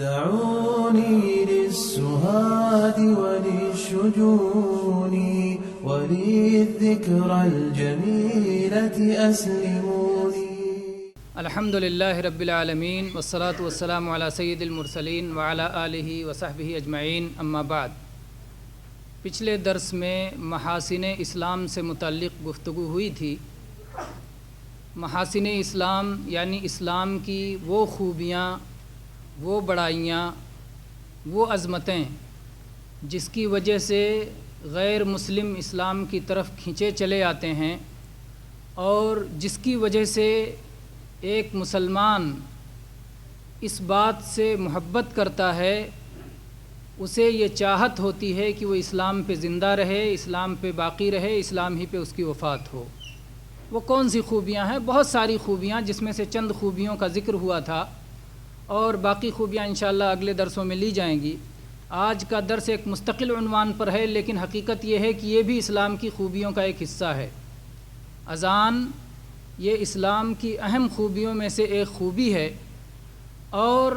دعوني للسهاد وللشجون وللذكرى الجميلة أسلموني. الحمد للہ رب العالمین والصلاة والسلام علی سید المرسلین وعلی آلہ وصحبہ اجمعین، اما بعد۔ پچھلے درس میں محاسن اسلام سے متعلق گفتگو ہوئی تھی۔ محاسن اسلام یعنی اسلام کی وہ خوبیاں، وہ بڑائیاں، وہ عظمتیں جس کی وجہ سے غیر مسلم اسلام کی طرف کھینچے چلے آتے ہیں، اور جس کی وجہ سے ایک مسلمان اس بات سے محبت کرتا ہے، اسے یہ چاہت ہوتی ہے کہ وہ اسلام پہ زندہ رہے، اسلام پہ باقی رہے، اسلام ہی پہ اس کی وفات ہو۔ وہ کون سی خوبیاں ہیں؟ بہت ساری خوبیاں، جس میں سے چند خوبیوں کا ذکر ہوا تھا، اور باقی خوبیاں انشاءاللہ اگلے درسوں میں لی جائیں گی۔ آج کا درس ایک مستقل عنوان پر ہے، لیکن حقیقت یہ ہے کہ یہ بھی اسلام کی خوبیوں کا ایک حصہ ہے۔ اذان یہ اسلام کی اہم خوبیوں میں سے ایک خوبی ہے، اور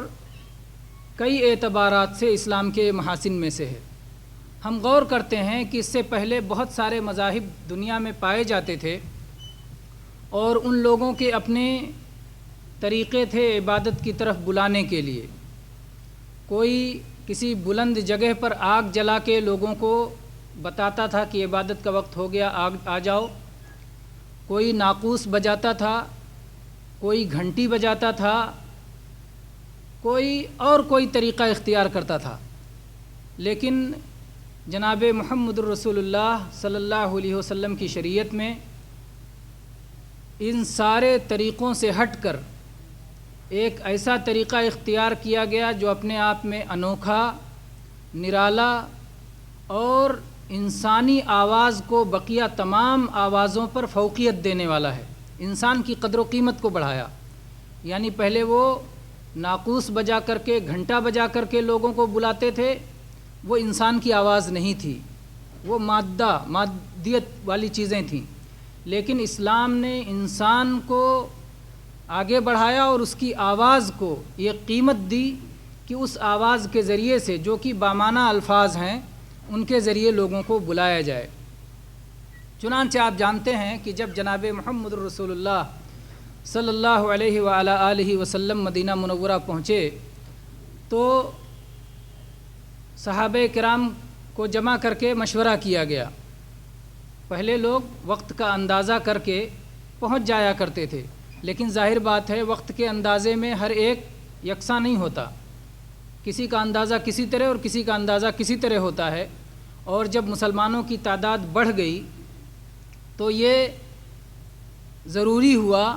کئی اعتبارات سے اسلام کے محاسن میں سے ہے۔ ہم غور کرتے ہیں کہ اس سے پہلے بہت سارے مذاہب دنیا میں پائے جاتے تھے، اور ان لوگوں کے اپنے طریقے تھے عبادت کی طرف بلانے کے لیے۔ کوئی کسی بلند جگہ پر آگ جلا کے لوگوں کو بتاتا تھا کہ عبادت کا وقت ہو گیا، آ جاؤ۔ کوئی ناقوس بجاتا تھا، کوئی گھنٹی بجاتا تھا، کوئی طریقہ اختیار کرتا تھا۔ لیکن جناب محمد الرسول اللہ صلی اللہ علیہ وسلم کی شریعت میں ان سارے طریقوں سے ہٹ کر ایک ایسا طریقہ اختیار کیا گیا جو اپنے آپ میں انوکھا، نرالا اور انسانی آواز کو بقیہ تمام آوازوں پر فوقیت دینے والا ہے۔ انسان کی قدر و قیمت کو بڑھایا۔ یعنی پہلے وہ ناقوس بجا کر کے، گھنٹا بجا کر کے لوگوں کو بلاتے تھے، وہ انسان کی آواز نہیں تھی، وہ مادیت والی چیزیں تھیں۔ لیکن اسلام نے انسان کو آگے بڑھایا اور اس کی آواز کو یہ قیمت دی کہ اس آواز کے ذریعے سے، جو کہ بامعنی الفاظ ہیں، ان کے ذریعے لوگوں کو بلایا جائے۔ چنانچہ آپ جانتے ہیں کہ جب جناب محمد الرسول اللہ صلی اللہ علیہ وآلہ آلہ وسلم مدینہ منورہ پہنچے تو صحابہ کرام کو جمع کر کے مشورہ کیا گیا۔ پہلے لوگ وقت کا اندازہ کر کے پہنچ جایا کرتے تھے، لیکن ظاہر بات ہے وقت کے اندازے میں ہر ایک یکساں نہیں ہوتا، کسی کا اندازہ کسی طرح اور کسی کا اندازہ کسی طرح ہوتا ہے۔ اور جب مسلمانوں کی تعداد بڑھ گئی تو یہ ضروری ہوا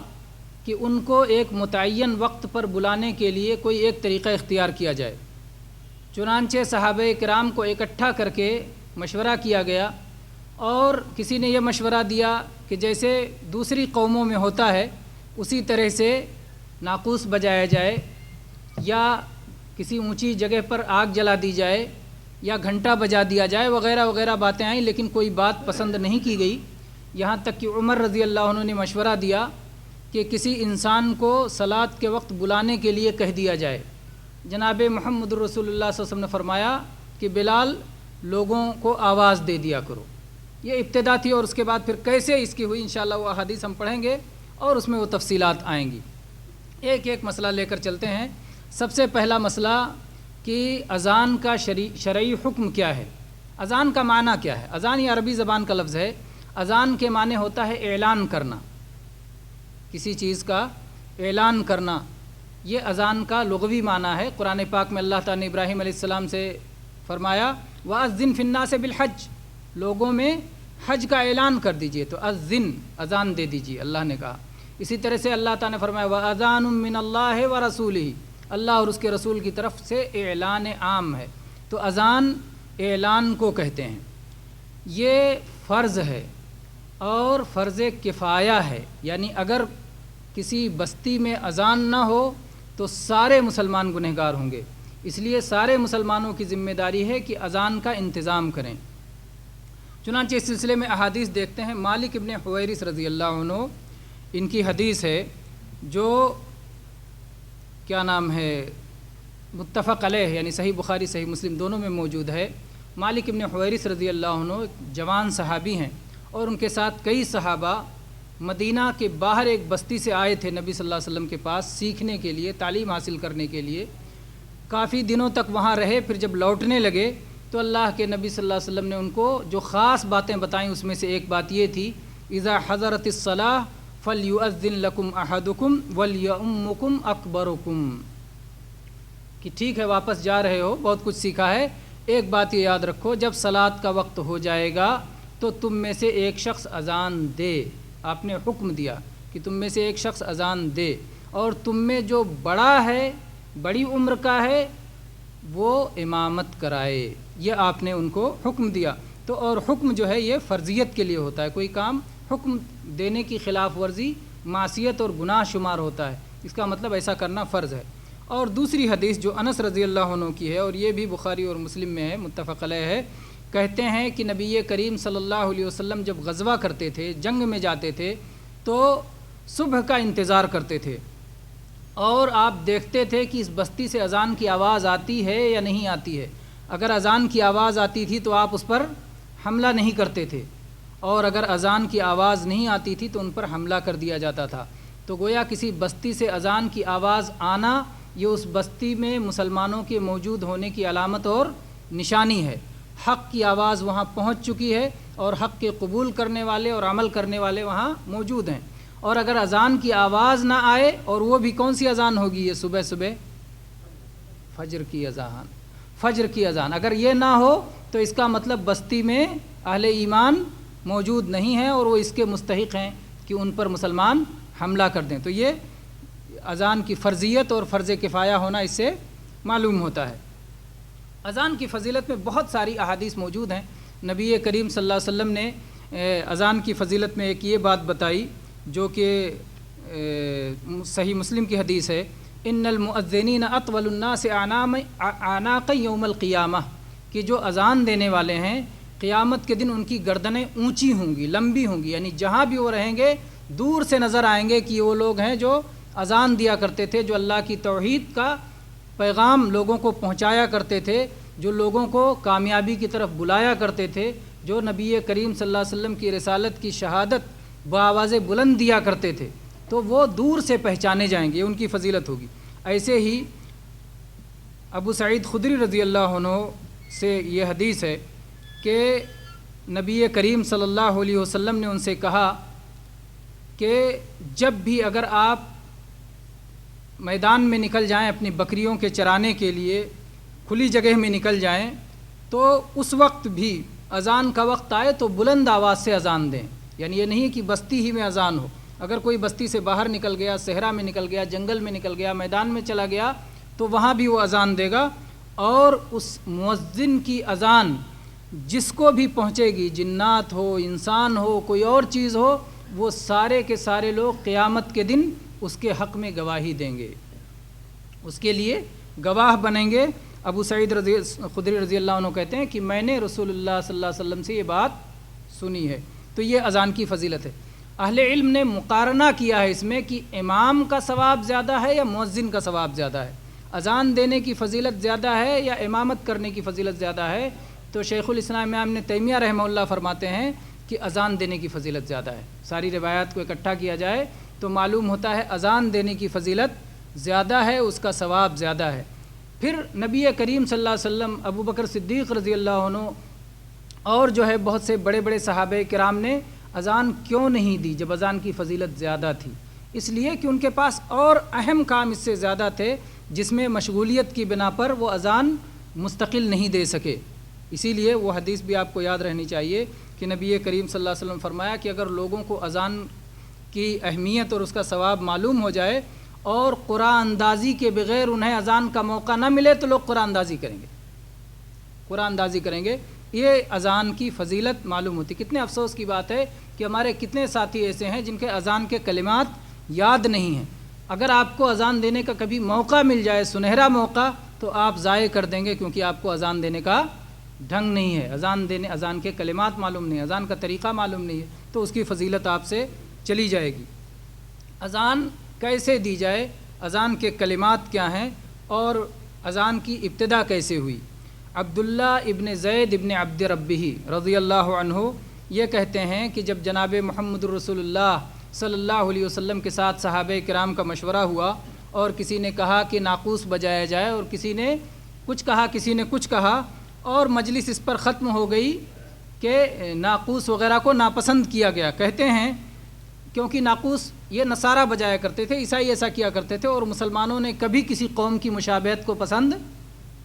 کہ ان کو ایک متعین وقت پر بلانے کے لیے کوئی ایک طریقہ اختیار کیا جائے۔ چنانچہ صحابہ کرام کو اکٹھا کر کے مشورہ کیا گیا، اور کسی نے یہ مشورہ دیا کہ جیسے دوسری قوموں میں ہوتا ہے اسی طرح سے ناقوس بجایا جائے، یا کسی اونچی جگہ پر آگ جلا دی جائے، یا گھنٹا بجا دیا جائے، وغیرہ وغیرہ باتیں آئیں، لیکن کوئی بات پسند نہیں کی گئی۔ یہاں تک کہ عمر رضی اللہ عنہ نے مشورہ دیا کہ کسی انسان کو صلاۃ کے وقت بلانے کے لیے کہہ دیا جائے۔ جناب محمد رسول اللہ صلی اللہ علیہ وسلم نے فرمایا کہ بلال، لوگوں کو آواز دے دیا کرو۔ یہ ابتدا تھی، اور اس کے بعد پھر کیسے اس کی ہوئی انشاءاللہ وہ احادیث ہم پڑھیں گے، اور اس میں وہ تفصیلات آئیں گی۔ ایک ایک مسئلہ لے کر چلتے ہیں۔ سب سے پہلا مسئلہ کہ اذان کا شرعی حکم کیا ہے؟ اذان کا معنی کیا ہے؟ اذان یہ عربی زبان کا لفظ ہے۔ اذان کے معنی ہوتا ہے اعلان کرنا، کسی چیز کا اعلان کرنا۔ یہ اذان کا لغوی معنی ہے۔ قرآن پاک میں اللہ تعالیٰ نے ابراہیم علیہ السلام سے فرمایا وَأَذِّن فِي النَّاسِ بِالْحَجِّ، لوگوں میں حج کا اعلان کر دیجئے، تو اذن، اذان دے دیجئے، اللہ نے کہا۔ اسی طرح سے اللہ تعالیٰ نے فرمایا وَأَذَانٌ مِّنَ اللَّهِ وَرَسُولِهِ، اللہ اور اس کے رسول کی طرف سے اعلان عام ہے۔ تو اذان اعلان کو کہتے ہیں۔ یہ فرض ہے اور فرض کفایہ ہے، یعنی اگر کسی بستی میں اذان نہ ہو تو سارے مسلمان گنہگار ہوں گے، اس لیے سارے مسلمانوں کی ذمہ داری ہے کہ اذان کا انتظام کریں۔ چنانچہ اس سلسلے میں احادیث دیکھتے ہیں۔ مالک ابن حویرث رضی اللہ عنہ، ان کی حدیث ہے جو کیا نام ہے، متفق علیہ یعنی صحیح بخاری صحیح مسلم دونوں میں موجود ہے، مالک ابن حویرث رضی اللہ عنہ ایک جوان صحابی ہیں اور ان کے ساتھ کئی صحابہ مدینہ کے باہر ایک بستی سے آئے تھے نبی صلی اللہ علیہ وسلم کے پاس سیکھنے کے لیے، تعلیم حاصل کرنے کے لیے۔ کافی دنوں تک وہاں رہے، پھر جب لوٹنے لگے تو اللہ کے نبی صلی اللہ علیہ وسلم نے ان کو جو خاص باتیں بتائیں، اس میں سے ایک بات یہ تھی، اذا حضرت الصلاۃ فلیؤذن لکم احدکم ولیؤمکم اکبرکم، کہ ٹھیک ہے واپس جا رہے ہو، بہت کچھ سیکھا ہے، ایک بات یہ یاد رکھو، جب صلاۃ کا وقت ہو جائے گا تو تم میں سے ایک شخص اذان دے۔ آپ نے حکم دیا کہ تم میں سے ایک شخص اذان دے، اور تم میں جو بڑا ہے، بڑی عمر کا ہے، وہ امامت کرائے، یہ آپ نے ان کو حکم دیا۔ تو اور حکم جو ہے یہ فرضیت کے لیے ہوتا ہے، کوئی کام حکم دینے کی خلاف ورزی معصیت اور گناہ شمار ہوتا ہے، اس کا مطلب ایسا کرنا فرض ہے۔ اور دوسری حدیث جو انس رضی اللہ عنہ کی ہے، اور یہ بھی بخاری اور مسلم میں ہے، متفق علیہ ہے، کہتے ہیں کہ نبی کریم صلی اللہ علیہ وسلم جب غزوہ کرتے تھے، جنگ میں جاتے تھے، تو صبح کا انتظار کرتے تھے، اور آپ دیکھتے تھے کہ اس بستی سے اذان کی آواز آتی ہے یا نہیں آتی ہے۔ اگر اذان کی آواز آتی تھی تو آپ اس پر حملہ نہیں کرتے تھے، اور اگر اذان کی آواز نہیں آتی تھی تو ان پر حملہ کر دیا جاتا تھا۔ تو گویا کسی بستی سے اذان کی آواز آنا یہ اس بستی میں مسلمانوں کے موجود ہونے کی علامت اور نشانی ہے، حق کی آواز وہاں پہنچ چکی ہے، اور حق کے قبول کرنے والے اور عمل کرنے والے وہاں موجود ہیں۔ اور اگر اذان کی آواز نہ آئے، اور وہ بھی کون سی اذان ہوگی؟ یہ صبح صبح فجر کی اذان، فجر کی اذان، اگر یہ نہ ہو تو اس کا مطلب بستی میں اہل ایمان موجود نہیں ہیں اور وہ اس کے مستحق ہیں کہ ان پر مسلمان حملہ کر دیں۔ تو یہ اذان کی فرضیت اور فرض کفایہ ہونا اس سے معلوم ہوتا ہے۔ اذان کی فضیلت میں بہت ساری احادیث موجود ہیں۔ نبی کریم صلی اللہ علیہ وسلم نے اذان کی فضیلت میں ایک یہ بات بتائی جو کہ صحیح مسلم کی حدیث ہے، ان المؤذنین اطول الناس اعناقا یوم القیامہ، کہ جو اذان دینے والے ہیں قیامت کے دن ان کی گردنیں اونچی ہوں گی، لمبی ہوں گی، یعنی جہاں بھی وہ رہیں گے دور سے نظر آئیں گے کہ وہ لوگ ہیں جو اذان دیا کرتے تھے، جو اللہ کی توحید کا پیغام لوگوں کو پہنچایا کرتے تھے، جو لوگوں کو کامیابی کی طرف بلایا کرتے تھے، جو نبی کریم صلی اللہ علیہ وسلم کی رسالت کی شہادت بآواز بلند دیا کرتے تھے، تو وہ دور سے پہچانے جائیں گے، ان کی فضیلت ہوگی۔ ایسے ہی ابو سعید خدری رضی اللہ عنہ سے یہ حدیث ہے کہ نبی کریم صلی اللہ علیہ وسلم نے ان سے کہا کہ جب بھی اگر آپ میدان میں نکل جائیں اپنی بکریوں کے چرانے کے لیے، کھلی جگہ میں نکل جائیں، تو اس وقت بھی اذان کا وقت آئے تو بلند آواز سے اذان دیں، یعنی یہ نہیں کہ بستی ہی میں اذان ہو، اگر کوئی بستی سے باہر نکل گیا، صحرا میں نکل گیا، جنگل میں نکل گیا، میدان میں چلا گیا، تو وہاں بھی وہ اذان دے گا، اور اس مؤذن کی اذان جس کو بھی پہنچے گی، جنات ہو، انسان ہو، کوئی اور چیز ہو، وہ سارے کے سارے لوگ قیامت کے دن اس کے حق میں گواہی دیں گے، اس کے لیے گواہ بنیں گے۔ ابو سعید خدری رضی اللہ عنہ کہتے ہیں کہ میں نے رسول اللہ صلی اللہ علیہ وسلم سے یہ بات سنی ہے۔ تو یہ اذان کی فضیلت ہے۔ اہل علم نے مقارنہ کیا ہے اس میں کہ امام کا ثواب زیادہ ہے یا مؤذن کا ثواب زیادہ ہے، اذان دینے کی فضیلت زیادہ ہے یا امامت کرنے کی فضیلت زیادہ ہے۔ تو شیخ الاسلام ابن تیمیہ رحمہ اللہ فرماتے ہیں کہ اذان دینے کی فضیلت زیادہ ہے۔ ساری روایات کو اکٹھا کیا جائے تو معلوم ہوتا ہے اذان دینے کی فضیلت زیادہ ہے، اس کا ثواب زیادہ ہے۔ پھر نبی کریم صلی اللہ علیہ وسلم، ابو بکر صدیق رضی اللہ عنہ اور جو ہے بہت سے بڑے بڑے صحابہ کرام نے اذان کیوں نہیں دی جب اذان کی فضیلت زیادہ تھی؟ اس لیے کہ ان کے پاس اور اہم کام اس سے زیادہ تھے جس میں مشغولیت کی بنا پر وہ اذان مستقل نہیں دے سکے۔ اسی لیے وہ حدیث بھی آپ کو یاد رہنی چاہیے کہ نبی کریم صلی اللہ علیہ وسلم فرمایا کہ اگر لوگوں کو اذان کی اہمیت اور اس کا ثواب معلوم ہو جائے اور قرآن اندازی کے بغیر انہیں اذان کا موقع نہ ملے تو لوگ قرآن اندازی کریں گے، قرآن اندازی کریں گے۔ یہ اذان کی فضیلت معلوم ہوتی۔ کتنے افسوس کی بات ہے کہ ہمارے کتنے ساتھی ایسے ہیں جن کے اذان کے کلمات یاد نہیں ہیں۔ اگر آپ کو اذان دینے کا کبھی موقع مل جائے، سنہرا موقع، تو آپ ضائع کر دیں گے کیونکہ آپ کو اذان دینے کا ڈھنگ نہیں ہے، اذان کے کلمات معلوم نہیں ہے، اذان کا طریقہ معلوم نہیں ہے، تو اس کی فضیلت آپ سے چلی جائے گی۔ اذان کیسے دی جائے، اذان کے کلمات کیا ہیں، اور اذان کی ابتدا کیسے ہوئی؟ عبداللہ ابن زید ابن عبد ربہ رضی اللہ عنہ یہ کہتے ہیں کہ جب جناب محمد رسول اللہ صلی اللہ علیہ وسلم کے ساتھ صحابہ کرام کا مشورہ ہوا اور کسی نے کہا کہ ناقوس بجایا جائے اور کسی نے کچھ کہا کسی نے کچھ کہا اور مجلس اس پر ختم ہو گئی کہ ناقوس وغیرہ کو ناپسند کیا گیا۔ کہتے ہیں کیونکہ ناقوس یہ نصارہ بجایا کرتے تھے، عیسائی ایسا کیا کرتے تھے، اور مسلمانوں نے کبھی کسی قوم کی مشابہت کو پسند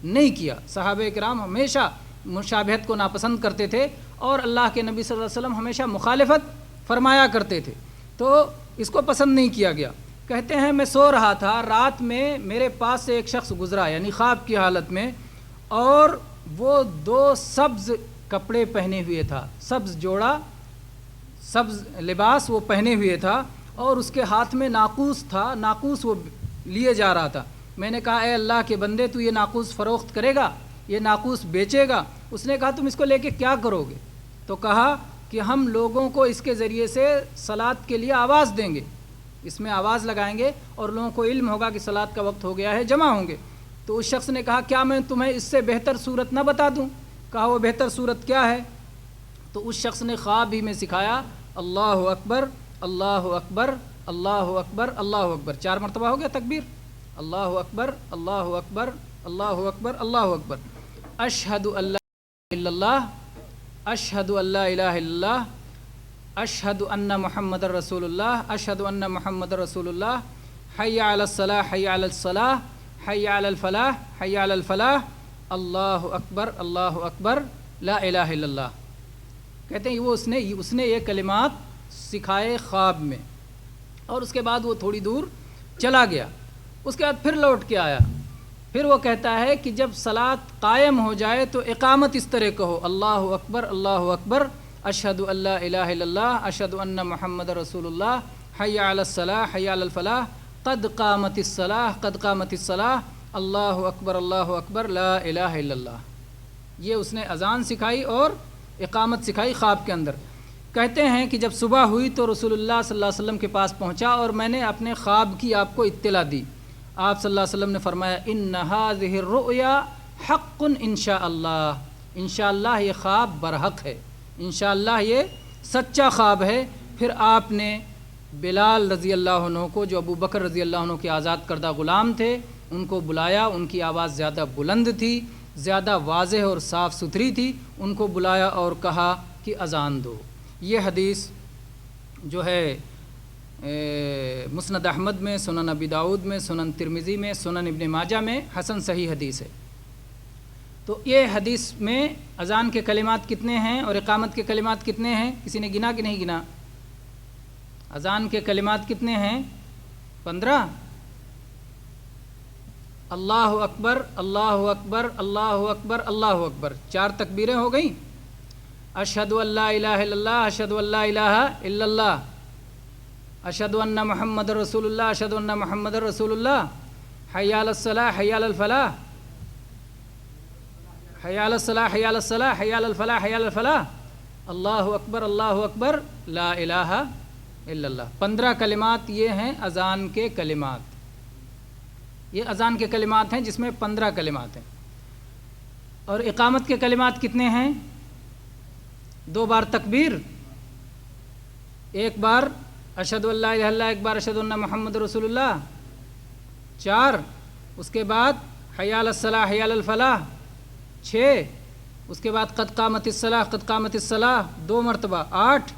نہیں کیا۔ صحابہ کرام ہمیشہ مشابہت کو ناپسند کرتے تھے اور اللہ کے نبی صلی اللہ علیہ وسلم ہمیشہ مخالفت فرمایا کرتے تھے، تو اس کو پسند نہیں کیا گیا۔ کہتے ہیں میں سو رہا تھا، رات میں میرے پاس سے ایک شخص گزرا، یعنی خواب کی حالت میں، اور وہ 2 سبز کپڑے پہنے ہوئے تھا، سبز جوڑا، سبز لباس وہ پہنے ہوئے تھا، اور اس کے ہاتھ میں ناقوس تھا، ناقوس وہ لیے جا رہا تھا۔ میں نے کہا اے اللہ کے بندے تو یہ ناقوس فروخت کرے گا، یہ ناقوس بیچے گا؟ اس نے کہا تم اس کو لے کے کیا کرو گے؟ تو کہا کہ ہم لوگوں کو اس کے ذریعے سے صلاۃ کے لیے آواز دیں گے، اس میں آواز لگائیں گے اور لوگوں کو علم ہوگا کہ صلاۃ کا وقت ہو گیا ہے، جمع ہوں گے۔ تو اس شخص نے کہا کیا میں تمہیں اس سے بہتر صورت نہ بتا دوں؟ کہا وہ بہتر صورت کیا ہے؟ تو اس شخص نے خواب ہی میں سکھایا اللہ اکبر اللہ اکبر اللہ اکبر اللہ اکبر، 4 مرتبہ ہو گیا تکبیر، اللہ اکبر اللہ اکبر اللہ اکبر اللہ اکبر، اشہد ان لا الہ الا اللہ اشہد ان لا الہ الا اللہ اشہد ان محمد رسول اللہ اشہد ان محمد رسول اللہ، حی علی الصلاۃ حی علی الصلاۃ حی علی الفلاح حی علی الفلاح، اللہ اکبر لا الہ الا اللہ۔ کہتے ہیں وہ اس نے یہ کلمات سکھائے خواب میں، اور اس کے بعد وہ تھوڑی دور چلا گیا، اس کے بعد پھر لوٹ کے آیا، پھر وہ کہتا ہے کہ جب صلاۃ قائم ہو جائے تو اقامت اس طرح کہو اللہ اکبر اشہد ان لا الہ الا اللہ اشہد ان محمد رسول اللہ، حی علی الصلاۃ حی علی الفلاح، قد قامت الصلاۃ اللہ اکبر لا الہ الا اللہ۔ یہ اس نے اذان سکھائی اور اقامت سکھائی خواب کے اندر۔ کہتے ہیں کہ جب صبح ہوئی تو رسول اللہ صلی اللہ علیہ وسلم کے پاس پہنچا اور میں نے اپنے خواب کی آپ کو اطلاع دی۔ آپ صلی اللہ علیہ وسلم نے فرمایا ان ھذہ الرؤیا حق انشاءاللہ، انشاءاللہ یہ خواب برحق ہے، انشاءاللہ یہ سچا خواب ہے۔ پھر آپ نے بلال رضی اللہ عنہ کو، جو ابو بکر رضی اللہ عنہ کے آزاد کردہ غلام تھے، ان کو بلایا، ان کی آواز زیادہ بلند تھی، زیادہ واضح اور صاف ستھری تھی، ان کو بلایا اور کہا کہ اذان دو۔ یہ حدیث جو ہے مسند احمد میں، سنن ابی داؤد میں، سنن ترمذی میں، سنن ابن ماجہ میں حسن صحیح حدیث ہے۔ تو یہ حدیث میں اذان کے کلمات کتنے ہیں اور اقامت کے کلمات کتنے ہیں؟ کسی نے گنا کہ نہیں گنا؟ اذان کے کلمات کتنے ہیں؟ 15۔ اللہ اکبر اللہ اکبر اللہ اکبر اللہ اکبر، 4 تکبیریں ہو گئیں۔ اشہد ان لا الہ الا اللہ اشہد ان لا الہ الا اللہ اشہد ان محمد رسول اللہ اشہد ان محمد رسول اللہ، حی علی الصلاۃ حی علی الفلاح حی علی الصلاۃ حی علی الصلاۃ حی علی الفلاح حی علی الفلاح، اللہ اکبر لا الہ الا اللہ۔ 15 کلمات یہ ہیں اذان کے کلمات، یہ اذان کے کلمات ہیں جس میں 15 کلمات ہیں۔ اور اقامت کے کلمات کتنے ہیں؟ 2 بار تکبیر، 1 بار اشہد ان لا الہ الا اللہ، 1 بار اشہد ان محمد رسول اللہ، 4، اس کے بعد حی علی الصلاۃ حی علی الفلاح، 6، اس کے بعد قد قامت الصلاۃ 2 مرتبہ، 8،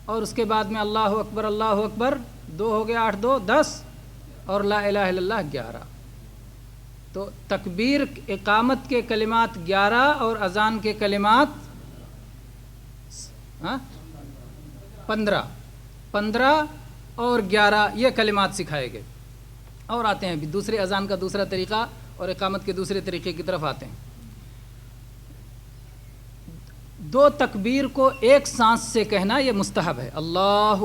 اور اس کے بعد میں اللہ اکبر 2 ہو گیا، 8 2 10، اور لا الہ الا اللہ 11۔ تو تکبیر اقامت کے کلمات 11 اور اذان کے کلمات 15 اور 11، یہ کلمات سکھائے گئے۔ اور آتے ہیں دوسرے اذان کا دوسرا طریقہ اور اقامت کے دوسرے طریقے کی طرف آتے ہیں۔ 2 تکبیر کو ایک سانس سے کہنا یہ مستحب ہے، اللہ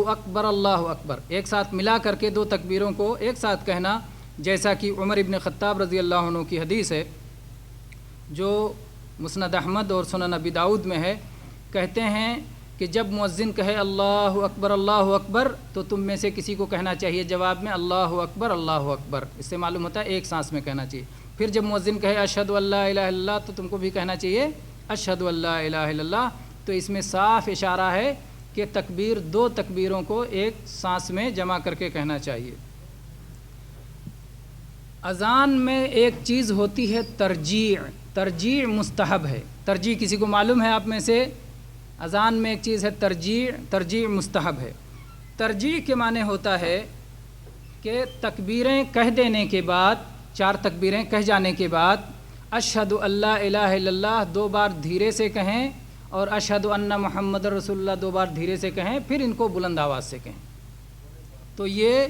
اکبر، ایک ساتھ ملا کر کے 2 تکبیروں کو ایک ساتھ کہنا، جیسا کہ عمر ابن خطاب رضی اللہ عنہ کی حدیث ہے جو مسند احمد اور سنن ابی داؤد میں ہے۔ کہتے ہیں کہ جب مؤذن کہے اللہ اکبر تو تم میں سے کسی کو کہنا چاہیے جواب میں اللہ اکبر، اس سے معلوم ہوتا ہے ایک سانس میں کہنا چاہیے۔ پھر جب مؤذن کہے اشہد اللہ الہ الا اللہ تو تم کو بھی کہنا چاہیے اشہد اللہ الہ الا اللہ. تو اس میں صاف اشارہ ہے کہ تکبیر 2 تکبیروں کو ایک سانس میں جمع کر کے کہنا چاہیے. اذان میں ایک چیز ہوتی ہے ترجیع. ترجیع مستحب ہے. ترجیع کسی کو معلوم ہے آپ میں سے؟ اذان میں ایک چیز ہے ترجیع. ترجیع مستحب ہے. ترجیع کے معنی ہوتا ہے کہ تکبیریں کہہ دینے کے بعد 4 تکبیریں کہہ جانے کے بعد اشہد اللہ الہ الا اللہ 2 بار دھیرے سے کہیں اور اشہد ان محمد رسول اللہ 2 بار دھیرے سے کہیں، پھر ان کو بلند آواز سے کہیں. تو یہ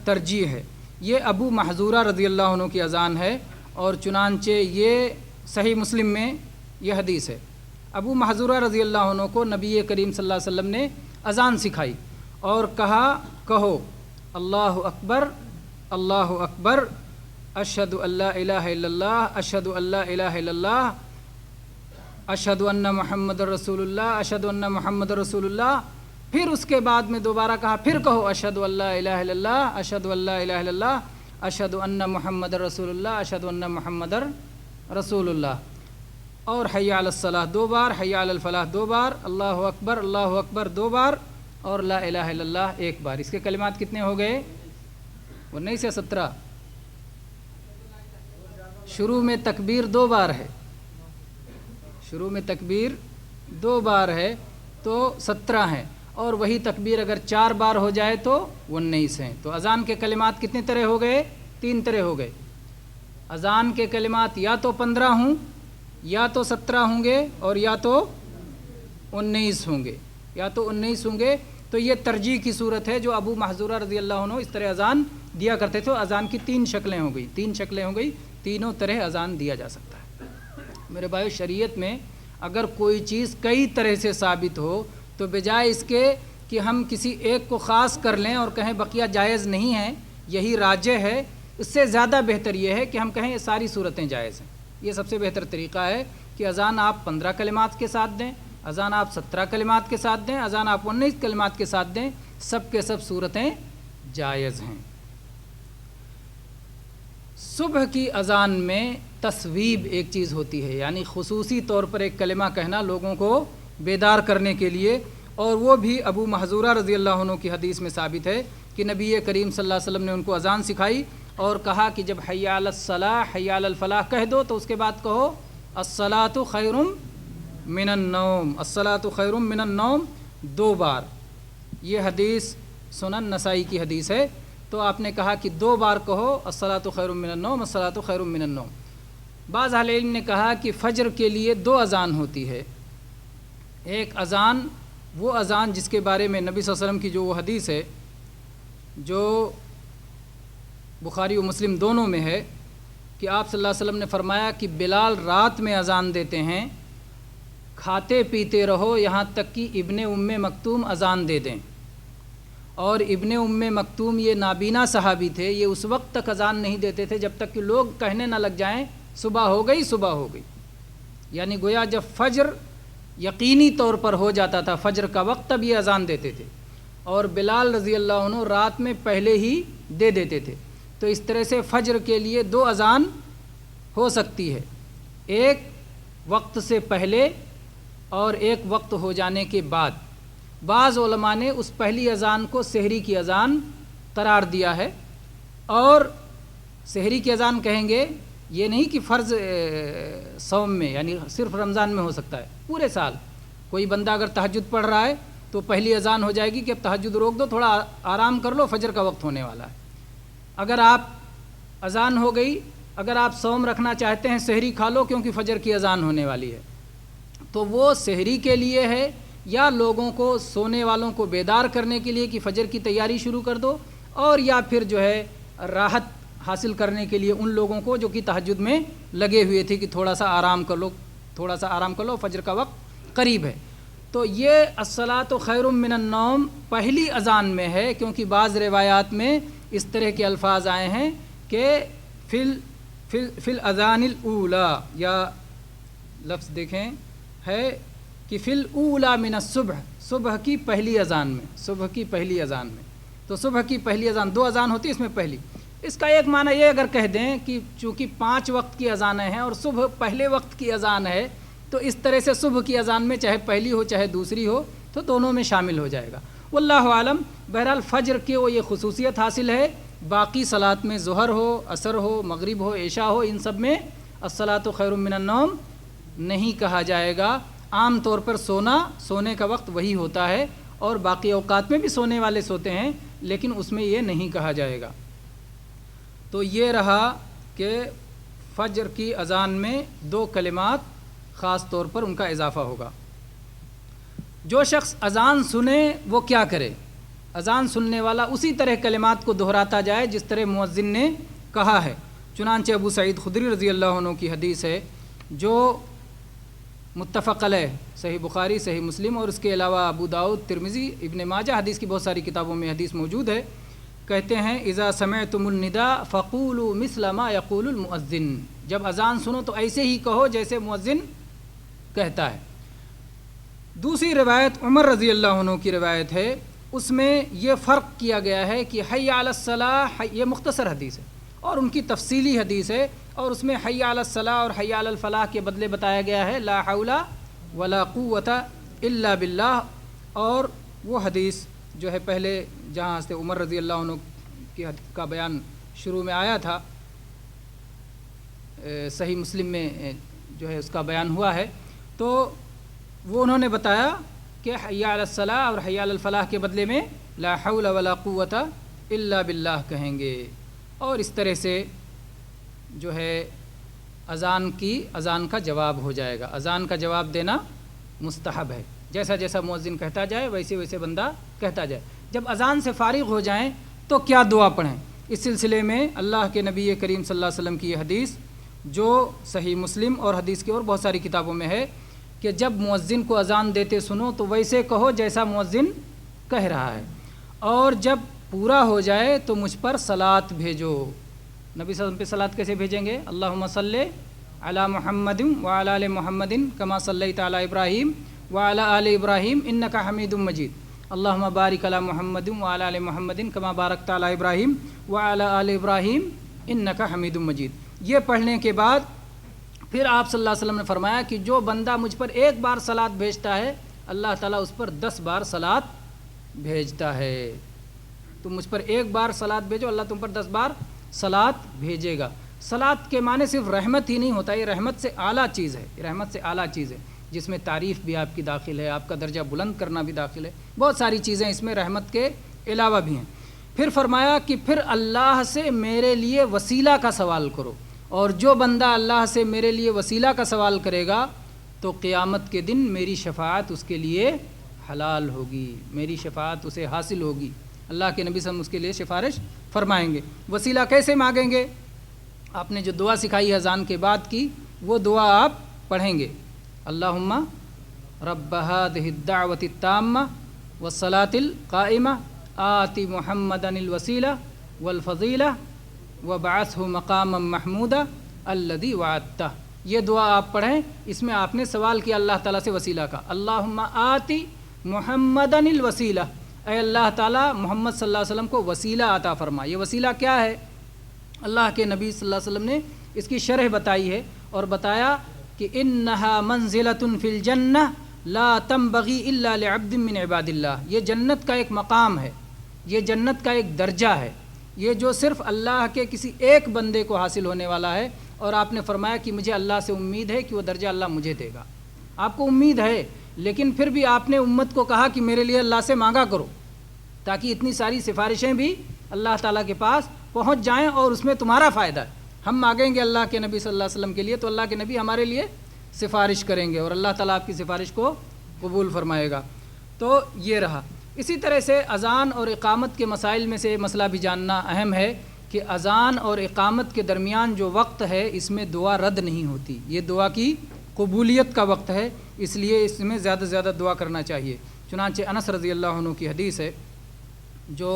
ترجیح ہے. یہ ابو محذورہ رضی اللہ عنہ کی اذان ہے اور چنانچہ یہ صحیح مسلم میں یہ حدیث ہے. ابو محذورہ رضی اللہ عنہ کو نبی کریم صلی اللہ علیہ وسلم نے اذان سکھائی اور کہا کہو اللہ اکبر اللہ اکبر اشہد اللہ الہ الا اللہ اشہد اللہ الہ الا اللہ اشہد ان محمد رسول اللہ اشہد ان محمد رسول اللہ. پھر اس کے بعد میں دوبارہ کہا پھر کہو اشہد اللہ الہ الا اللہ اشہد اللہ الہ الا اللہ اشہد ان محمد رسول اللہ اشہد ان محمد رسول اللہ. اور حی علی الصلاۃ 2 بار، حی علی الفلاح 2 بار، اللہ اکبر 2 بار اور لا الہ الا اللہ 1 بار. اس کے کلمات کتنے ہو گئے؟ 19 سے 17. شروع میں تکبیر 2 بار ہے. شروع میں تکبیر 2 بار ہے تو 17 ہیں، اور وہی تکبیر اگر 4 بار ہو جائے تو 19 ہیں. تو اذان کے کلمات کتنے طرح ہو گئے؟ 3 طرح ہو گئے. اذان کے کلمات یا تو 15 ہوں یا تو 17 ہوں گے اور یا تو 19 ہوں گے، یا تو 19 ہوں گے. تو یہ ترجیح کی صورت ہے جو ابو محذورہ رضی اللہ عنہ اس طرح اذان دیا کرتے تھے. اذان کی 3 شکلیں ہو گئی، 3 شکلیں ہو گئی، تینوں طرح اذان دیا جا سکتا ہے. میرے بھائی، شریعت میں اگر کوئی چیز کئی طرح سے ثابت ہو تو بجائے اس کے کہ ہم کسی ایک کو خاص کر لیں اور کہیں بقیہ جائز نہیں ہیں، یہی راجح ہے، اس سے زیادہ بہتر یہ ہے کہ ہم کہیں یہ ساری صورتیں جائز ہیں. یہ سب سے بہتر طریقہ ہے کہ اذان آپ 15 کلمات کے ساتھ دیں، اذان آپ 17 کلمات کے ساتھ دیں، اذان آپ 19 کلمات کے ساتھ دیں، سب کے سب صورتیں جائز ہیں. صبح کی اذان میں تصویب ایک چیز ہوتی ہے، یعنی خصوصی طور پر ایک کلمہ کہنا لوگوں کو بیدار کرنے کے لیے، اور وہ بھی ابو محذورہ رضی اللہ عنہ کی حدیث میں ثابت ہے کہ نبی کریم صلی اللہ علیہ وسلم نے ان کو اذان سکھائی اور کہا کہ جب حی علی الصلاح حی علی الفلاح کہہ دو تو اس کے بعد کہو الصلاۃ خیر من النوم، الصلاۃ خیر من النوم 2 بار. یہ حدیث سنن نسائی کی حدیث ہے. تو آپ نے کہا کہ 2 بار کہو الصلاۃ خیر من النوم، الصلاۃ خیر من النوم. بعض اہل علم نے کہا کہ فجر کے لیے 2 اذان ہوتی ہے. ایک اذان وہ اذان جس کے بارے میں نبی صلی اللہ علیہ وسلم کی جو وہ حدیث ہے جو بخاری و مسلم دونوں میں ہے کہ آپ صلی اللہ علیہ وسلم نے فرمایا کہ بلال رات میں اذان دیتے ہیں، کھاتے پیتے رہو یہاں تک کہ ابن مکتوم اذان دے دیں. اور ابن مکتوم یہ نابینا صحابی تھے، یہ اس وقت تک اذان نہیں دیتے تھے جب تک کہ لوگ کہنے نہ لگ جائیں صبح ہو گئی صبح ہو گئی. یعنی گویا جب فجر یقینی طور پر ہو جاتا تھا، فجر کا وقت، تب یہ اذان دیتے تھے. اور بلال رضی اللہ عنہ رات میں پہلے ہی دے دیتے تھے. تو اس طرح سے فجر کے لیے 2 اذان ہو سکتی ہے، ایک وقت سے پہلے اور ایک وقت ہو جانے کے بعد. بعض علماء نے اس پہلی اذان کو سحری کی اذان قرار دیا ہے. اور سحری کی اذان کہیں گے یہ نہیں کہ فرض صوم میں، یعنی صرف رمضان میں ہو سکتا ہے، پورے سال. کوئی بندہ اگر تہجد پڑھ رہا ہے تو پہلی اذان ہو جائے گی کہ اب تہجد روک دو، تھوڑا آرام کر لو، فجر کا وقت ہونے والا ہے. اگر آپ اذان ہو گئی، اگر آپ صوم رکھنا چاہتے ہیں سحری کھا لو کیونکہ فجر کی اذان ہونے والی ہے، تو وہ سحری کے لیے ہے یا لوگوں کو، سونے والوں کو بیدار کرنے کے لیے کہ فجر کی تیاری شروع کر دو، اور یا پھر جو ہے راحت حاصل کرنے کے لیے ان لوگوں کو جو کہ تہجد میں لگے ہوئے تھے کہ تھوڑا سا آرام کر لو، تھوڑا سا آرام کر لو، فجر کا وقت قریب ہے. تو یہ الصلاۃ خیر من النوم پہلی اذان میں ہے، کیونکہ بعض روایات میں اس طرح کے الفاظ آئے ہیں کہ فی الاذان الاولی، یا لفظ دیکھیں ہے کہ فی الاولی من الصبح، صبح کی پہلی اذان میں، صبح کی پہلی اذان میں. تو صبح کی پہلی اذان 2 اذان ہوتی ہے، اس میں پہلی. اس کا ایک معنی یہ اگر کہہ دیں کہ چونکہ 5 وقت کی اذانیں ہیں اور صبح پہلے وقت کی اذان ہے، تو اس طرح سے صبح کی اذان میں چاہے پہلی ہو چاہے دوسری ہو تو دونوں میں شامل ہو جائے گا۔ واللہ عالم۔ بہرحال فجر کی وہ یہ خصوصیت حاصل ہے، باقی صلات میں ظہر ہو، عصر ہو، مغرب ہو، عشاء ہو، ان سب میں الصلاۃ خیر من النوم نہیں کہا جائے گا۔ عام طور پر سونے کا وقت وہی ہوتا ہے، اور باقی اوقات میں بھی سونے والے سوتے ہیں، لیکن اس میں یہ نہیں کہا جائے گا۔ تو یہ رہا کہ فجر کی اذان میں 2 کلمات خاص طور پر ان کا اضافہ ہوگا۔ جو شخص اذان سنے وہ کیا کرے؟ اذان سننے والا اسی طرح کلمات کو دہراتا جائے جس طرح مؤذن نے کہا ہے۔ چنانچہ ابو سعید خدری رضی اللہ عنہ کی حدیث ہے جو متفق علیہ، صحیح بخاری، صحیح مسلم، اور اس کے علاوہ ابو داؤد، ترمذی، ابن ماجہ حدیث کی بہت ساری کتابوں میں حدیث موجود ہے۔ کہتے ہیں اذا سمعتم النداء فقولوا مثل ما يقول المؤذن، جب اذان سنو تو ایسے ہی کہو جیسے مؤذن کہتا ہے۔ دوسری روایت عمر رضی اللہ عنہ کی روایت ہے، اس میں یہ فرق کیا گیا ہے کہ حی علی الصلاح، یہ مختصر حدیث ہے اور ان کی تفصیلی حدیث ہے، اور اس میں حی علی الصلاح اور حی علی الفلاح کے بدلے بتایا گیا ہے لا حول ولا قوت الا باللہ۔ اور وہ حدیث جو ہے پہلے جہاں سے عمر رضی اللہ عنہ کا بیان شروع میں آیا تھا، صحیح مسلم میں جو ہے اس کا بیان ہوا ہے، تو وہ انہوں نے بتایا کہ حی علی الصلاح اور حی علی الفلاح کے بدلے میں لا حول ولا قوت الا باللہ کہیں گے۔ اور اس طرح سے جو ہے اذان کا جواب ہو جائے گا۔ اذان کا جواب دینا مستحب ہے، جیسا جیسا مؤذن کہتا جائے ویسے ویسے بندہ کہتا جائے۔ جب اذان سے فارغ ہو جائیں تو کیا دعا پڑھیں؟ اس سلسلے میں اللہ کے نبی کریم صلی اللہ علیہ وسلم کی یہ حدیث جو صحیح مسلم اور حدیث کی اور بہت ساری کتابوں میں ہے کہ جب مؤذن کو اذان دیتے سنو تو ویسے کہو جیسا مؤذن کہہ رہا ہے، اور جب پورا ہو جائے تو مجھ پر صلاۃ بھیجو۔ نبی صلی اللہ علیہ وسلم پہ صلاۃ کیسے بھیجیں گے؟ اللہم صلی علی محمد وعلی آل محمد کما صلیت علی ابراہیم وعلی آل ابراہیم انک حمید مجید، اللہم بارک علی محمد وعلی آل محمد کما بارکت علی ابراہیم وعلی آل ابراہیم انک حمید مجید۔ یہ پڑھنے کے بعد پھر آپ صلی اللہ علیہ وسلم نے فرمایا کہ جو بندہ مجھ پر ایک بار صلاۃ بھیجتا ہے اللہ تعالیٰ اس پر 10 بار صلاۃ بھیجتا ہے۔ تم مجھ پر ایک بار صلاۃ بھیجو، اللہ تم پر 10 بار صلاۃ بھیجے گا۔ صلاۃ کے معنی صرف رحمت ہی نہیں ہوتا، یہ رحمت سے اعلیٰ چیز ہے، رحمت سے اعلیٰ چیز ہے جس میں تعریف بھی آپ کی داخل ہے، آپ کا درجہ بلند کرنا بھی داخل ہے، بہت ساری چیزیں اس میں رحمت کے علاوہ بھی ہیں۔ پھر فرمایا کہ پھر اللہ سے میرے لیے وسیلہ کا سوال کرو، اور جو بندہ اللہ سے میرے لیے وسیلہ کا سوال کرے گا تو قیامت کے دن میری شفاعت اس کے لیے حلال ہوگی، میری شفاعت اسے حاصل ہوگی، اللہ کے نبی صلی اللہ علیہ وسلم اس کے لیے سفارش فرمائیں گے۔ وسیلہ کیسے مانگیں گے؟ آپ نے جو دعا سکھائی ہے اذان کے بعد کی وہ دعا آپ پڑھیں گے، اللہم رب هذه الدعوة التامة والصلاة القائمة آت محمدا الوسیلہ والفضیلہ وبعثه مقاما محمودا الذی وعدتہ۔ یہ دعا آپ پڑھیں، اس میں آپ نے سوال کیا اللہ تعالیٰ سے وسیلہ کا، اللہم آتی محمدا الوسیلہ، اے اللہ تعالیٰ محمد صلی اللہ علیہ وسلم کو وسیلہ عطا فرما۔ یہ وسیلہ کیا ہے؟ اللہ کے نبی صلی اللہ علیہ وسلم نے اس کی شرح بتائی ہے اور بتایا کہ انہا منزلۃ فی الجنہ لا تنبغی الا لعبد من عباد اللہ، یہ جنت کا ایک مقام ہے، یہ جنت کا ایک درجہ ہے، یہ جو صرف اللہ کے کسی ایک بندے کو حاصل ہونے والا ہے۔ اور آپ نے فرمایا کہ مجھے اللہ سے امید ہے کہ وہ درجہ اللہ مجھے دے گا۔ آپ کو امید ہے لیکن پھر بھی آپ نے امت کو کہا کہ میرے لیے اللہ سے مانگا کرو، تاکہ اتنی ساری سفارشیں بھی اللہ تعالیٰ کے پاس پہنچ جائیں اور اس میں تمہارا فائدہ ہے۔ ہم مانگیں گے اللہ کے نبی صلی اللہ علیہ وسلم کے لیے تو اللہ کے نبی ہمارے لیے سفارش کریں گے اور اللہ تعالیٰ آپ کی سفارش کو قبول فرمائے گا۔ تو یہ رہا۔ اسی طرح سے اذان اور اقامت کے مسائل میں سے مسئلہ بھی جاننا اہم ہے کہ اذان اور اقامت کے درمیان جو وقت ہے اس میں دعا رد نہیں ہوتی، یہ دعا کی قبولیت کا وقت ہے، اس لیے اس میں زیادہ سے زیادہ دعا کرنا چاہیے۔ چنانچہ انس رضی اللہ عنہ کی حدیث ہے جو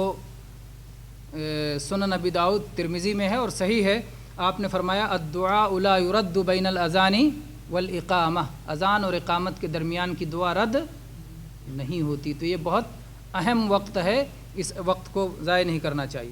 سنن ابی داؤد ترمذی میں ہے اور صحیح ہے، آپ نے فرمایا الدعاء لا يرد بین الاذان والاقامہ، اذان اور اقامت کے درمیان کی دعا رد نہیں ہوتی۔ تو یہ بہت اہم وقت ہے، اس وقت کو ضائع نہیں کرنا چاہیے۔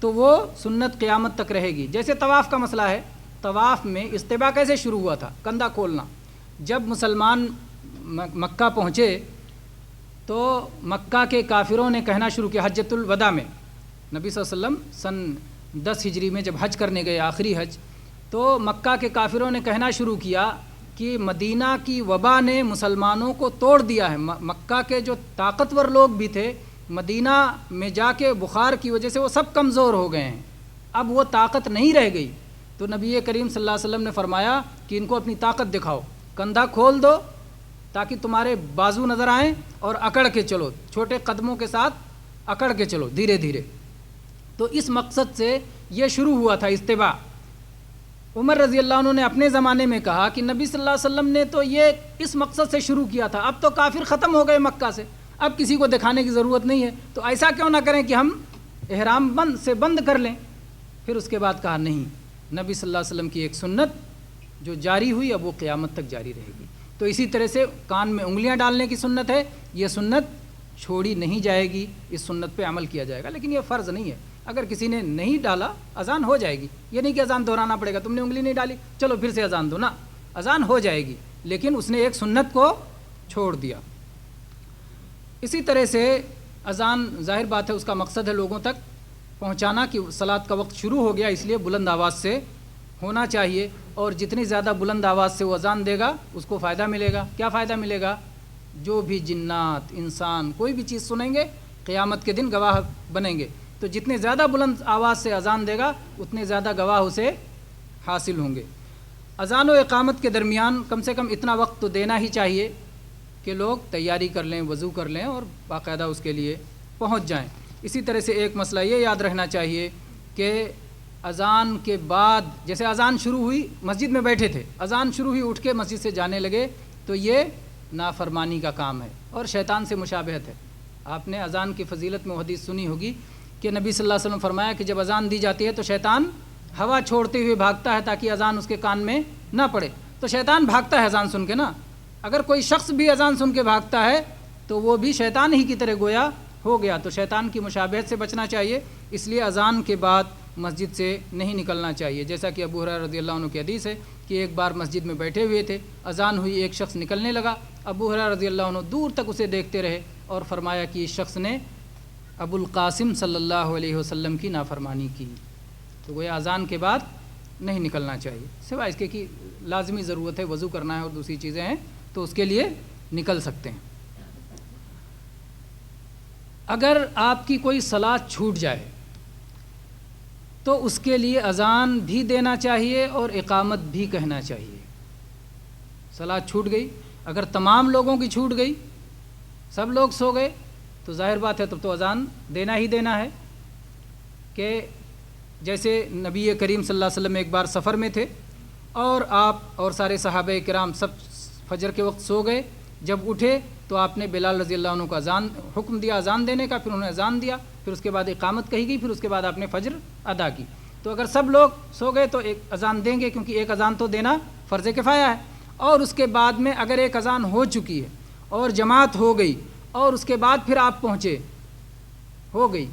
تو وہ سنت قیامت تک رہے گی۔ جیسے طواف کا مسئلہ ہے، طواف میں استباء کیسے شروع ہوا تھا؟ کندھا کھولنا۔ جب مسلمان مکہ پہنچے تو مکہ کے کافروں نے کہنا شروع کیا، حجۃ الوداع میں نبی صلی اللہ علیہ وسلم سن 10 ہجری میں جب حج کرنے گئے، آخری حج، تو مکہ کے کافروں نے کہنا شروع کیا کہ مدینہ کی وبا نے مسلمانوں کو توڑ دیا ہے۔ مکہ کے جو طاقتور لوگ بھی تھے، مدینہ میں جا کے بخار کی وجہ سے وہ سب کمزور ہو گئے ہیں، اب وہ طاقت نہیں رہ گئی۔ تو نبی کریم صلی اللہ علیہ وسلم نے فرمایا کہ ان کو اپنی طاقت دکھاؤ، کندھا کھول دو تاکہ تمہارے بازو نظر آئیں اور اکڑ کے چلو، چھوٹے قدموں کے ساتھ اکڑ کے چلو دھیرے دھیرے۔ تو اس مقصد سے یہ شروع ہوا تھا استباء۔ عمر رضی اللہ عنہ نے اپنے زمانے میں کہا کہ نبی صلی اللہ علیہ وسلم نے تو یہ اس مقصد سے شروع کیا تھا، اب تو کافر ختم ہو گئے مکہ سے، اب کسی کو دکھانے کی ضرورت نہیں ہے، تو ایسا کیوں نہ کریں کہ ہم احرام بند کر لیں۔ پھر اس کے بعد کہا نہیں، نبی صلی اللہ علیہ وسلم کی ایک سنت جو جاری ہوئی اب وہ قیامت تک جاری رہے گی۔ تو اسی طرح سے کان میں انگلیاں ڈالنے کی سنت ہے، یہ سنت چھوڑی نہیں جائے گی، اس سنت پہ عمل کیا جائے گا، لیکن یہ فرض نہیں ہے۔ اگر کسی نے نہیں ڈالا اذان ہو جائے گی، یہ نہیں کہ اذان دہرانا پڑے گا، تم نے انگلی نہیں ڈالی چلو پھر سے اذان دو، نا، اذان ہو جائے گی، لیکن اس نے ایک سنت کو چھوڑ دیا۔ اسی طرح سے اذان ظاہر بات ہے اس کا مقصد ہے لوگوں تک پہنچانا کہ صلاۃ کا وقت شروع ہو گیا، اس لیے بلند آواز سے ہونا چاہیے، اور جتنی زیادہ بلند آواز سے وہ اذان دے گا اس کو فائدہ ملے گا۔ کیا فائدہ ملے گا؟ جو بھی جنات، انسان کوئی بھی چیز سنیں گے قیامت کے دن گواہ بنیں گے، تو جتنے زیادہ بلند آواز سے اذان دے گا اتنے زیادہ گواہ اسے حاصل ہوں گے۔ اذان و اقامت کے درمیان کم سے کم اتنا وقت تو دینا ہی چاہیے کہ لوگ تیاری کر لیں، وضو کر لیں اور باقاعدہ اس کے لیے پہنچ جائیں۔ اسی طرح سے ایک مسئلہ یہ یاد رہنا چاہیے کہ اذان کے بعد جیسے اذان شروع ہوئی مسجد میں بیٹھے تھے، اذان شروع ہوئی اٹھ کے مسجد سے جانے لگے، تو یہ نافرمانی کا کام ہے اور شیطان سے مشابہت ہے۔ آپ نے اذان کی فضیلت میں حدیث سنی ہوگی کہ نبی صلی اللہ علیہ وسلم فرمایا کہ جب اذان دی جاتی ہے تو شیطان ہوا چھوڑتے ہوئے بھاگتا ہے تاکہ اذان اس کے کان میں نہ پڑے۔ تو شیطان بھاگتا ہے اذان سن کے نا، اگر کوئی شخص بھی اذان سن کے بھاگتا ہے تو وہ بھی شیطان ہی کی طرح گویا ہو گیا، تو شیطان کی مشابہت سے بچنا چاہیے، اس لیے اذان کے بعد مسجد سے نہیں نکلنا چاہیے۔ جیسا کہ ابو ہریرہ رضی اللہ عنہ کی حدیث ہے کہ ایک بار مسجد میں بیٹھے ہوئے تھے، اذان ہوئی، ایک شخص نکلنے لگا، ابو ہریرہ رضی اللہ عنہ دور تک اسے دیکھتے رہے اور فرمایا کہ اس شخص نے ابو القاسم صلی اللہ علیہ وسلم کی نافرمانی کی۔ تو گویا اذان کے بعد نہیں نکلنا چاہیے، سوائے اس کے کہ لازمی ضرورت ہے، وضو کرنا ہے اور دوسری چیزیں ہیں تو اس کے لیے نکل سکتے ہیں۔ اگر آپ کی کوئی صلاۃ چھوٹ جائے تو اس کے لیے اذان بھی دینا چاہیے اور اقامت بھی کہنا چاہیے۔ صلاۃ چھوٹ گئی، اگر تمام لوگوں کی چھوٹ گئی، سب لوگ سو گئے، تو ظاہر بات ہے تب تو اذان دینا ہی دینا ہے۔ کہ جیسے نبی کریم صلی اللہ علیہ وسلم ایک بار سفر میں تھے اور آپ اور سارے صحابہ کرام سب فجر کے وقت سو گئے، جب اٹھے تو آپ نے بلال رضی اللہ عنہ کو حکم دیا اذان دینے کا، پھر انہوں نے اذان دیا، پھر اس کے بعد اقامت کہی گئی، پھر اس کے بعد آپ نے فجر ادا کی۔ تو اگر سب لوگ سو گئے تو ایک اذان دیں گے، کیونکہ ایک اذان تو دینا فرض کفایہ ہے، اور اس کے بعد میں اگر ایک اذان ہو چکی ہے اور جماعت ہو گئی اور اس کے بعد پھر آپ پہنچے، ہو گئی،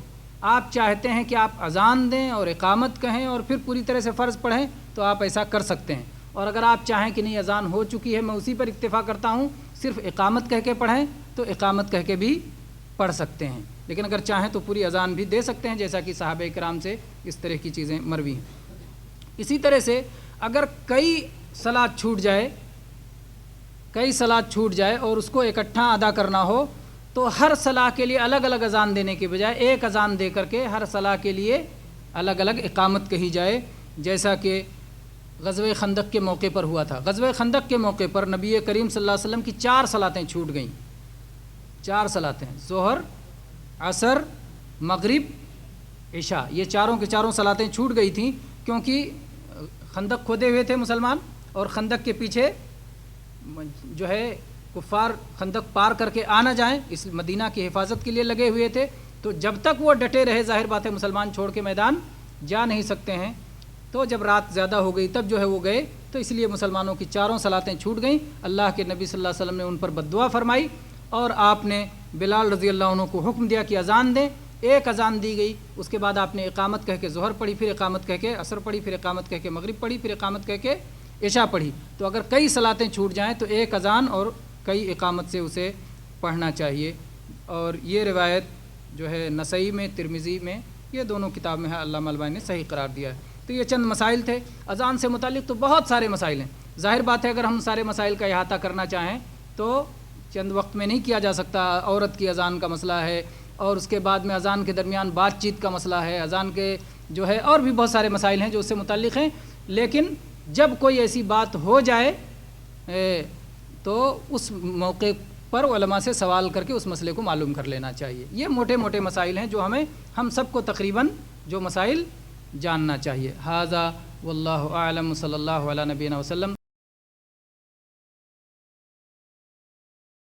آپ چاہتے ہیں کہ آپ اذان دیں اور اقامت کہیں اور پھر پوری طرح سے فرض پڑھیں تو آپ ایسا کر سکتے ہیں، اور اگر آپ چاہیں کہ نہیں اذان ہو چکی ہے میں اسی پر اکتفا کرتا ہوں، صرف اقامت کہہ کے پڑھیں تو اقامت کہہ کے بھی پڑھ سکتے ہیں، لیکن اگر چاہیں تو پوری اذان بھی دے سکتے ہیں، جیسا کہ صحابہ کرام سے اس طرح کی چیزیں مروی ہیں۔ اسی طرح سے اگر کئی صلاۃ چھوٹ جائے اور اس کو اکٹھا ادا کرنا ہو تو ہر صلاح کے لیے الگ الگ اذان دینے کے بجائے ایک اذان دے کر کے ہر صلاح کے لیے الگ الگ اقامت کہی جائے، جیسا کہ غزوہ خندق کے موقع پر ہوا تھا۔ غزوہ خندق کے موقع پر نبی کریم صلی اللہ علیہ وسلم کی 4 صلاتیں چھوٹ گئیں، 4 صلاتیں، ظہر، عصر، مغرب، عشاء، یہ چاروں کے چاروں صلاتیں چھوٹ گئی تھیں، کیونکہ خندق کھودے ہوئے تھے مسلمان، اور خندق کے پیچھے جو ہے کفار خندق پار کر کے آ نہ جائیں، اس مدینہ کی حفاظت کے لیے لگے ہوئے تھے، تو جب تک وہ ڈٹے رہے ظاہر بات ہے مسلمان چھوڑ کے میدان جا نہیں سکتے ہیں، تو جب رات زیادہ ہو گئی تب جو ہے وہ گئے، تو اس لیے مسلمانوں کی 4 صلاتیں چھوٹ گئیں۔ اللہ کے نبی صلی اللہ علیہ وسلم نے ان پر بد دعا فرمائی اور آپ نے بلال رضی اللہ عنہ کو حکم دیا کہ اذان دیں، ایک اذان دی گئی، اس کے بعد آپ نے اقامت کہہ کے ظہر پڑھی، پھر اقامت کہہ کے عصر پڑھی، پھر اقامت کہہ کے مغرب پڑھی، پھر اقامت کہہ کے عشاء پڑھی، تو اگر کئی صلاتیں چھوٹ جائیں تو ایک اذان اور کئی اقامت سے اسے پڑھنا چاہیے۔ اور یہ روایت جو ہے نسائی میں، ترمذی میں، یہ دونوں کتاب میں ہے، علامہ البانی نے صحیح قرار دیا ہے۔ تو یہ چند مسائل تھے اذان سے متعلق، تو بہت سارے مسائل ہیں۔ ظاہر بات ہے اگر ہم سارے مسائل کا احاطہ کرنا چاہیں تو چند وقت میں نہیں کیا جا سکتا۔ عورت کی اذان کا مسئلہ ہے، اور اس کے بعد میں اذان کے درمیان بات چیت کا مسئلہ ہے، اذان کے جو ہے اور بھی بہت سارے مسائل ہیں جو اس سے متعلق ہیں، لیکن جب کوئی ایسی بات ہو جائے تو اس موقع پر علماء سے سوال کر کے اس مسئلے کو معلوم کر لینا چاہیے۔ یہ موٹے موٹے مسائل ہیں جو ہم سب کو تقریباً جو مسائل جاننا چاہیے۔ ھذا واللہ اعلم، صلی اللہ علیہ نبینا وسلم۔